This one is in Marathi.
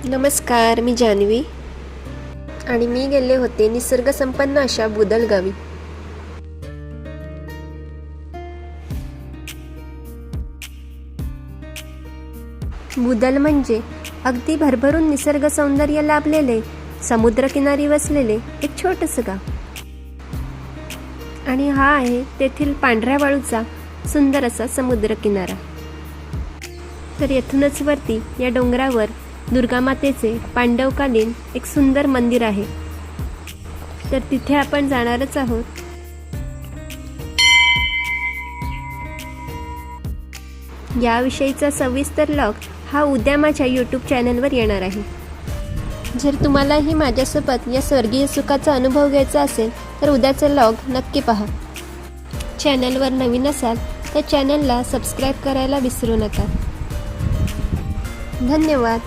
नमस्कार, मी जान्हवी आणि मी गेले होते निसर्गसंपन्न अशा बुदल गावी. बुदल म्हणजे अगदी भरभरून निसर्ग सौंदर्य लाभलेले, समुद्रकिनारी वसलेले एक छोटंसं गाव. आणि हा आहे तेथील पांढऱ्या वाळूचा सुंदर असा समुद्रकिनारा. तर येथूनच वरती या डोंगरावर दुर्गामातेचे पांडवकालीन एक सुंदर मंदिर आहे. तर तिथे आपण जाणारच आहोत. याविषयीचा सविस्तर लॉग हा उद्या माझ्या यूट्यूब चॅनलवर येणार आहे. जर तुम्हालाही माझ्यासोबत या स्वर्गीय सुखाचा अनुभव घ्यायचा असेल तर उद्याचा लॉग नक्की पहा. चॅनलवर नवीन असाल तर चॅनलला सबस्क्राईब करायला विसरू नका. धन्यवाद.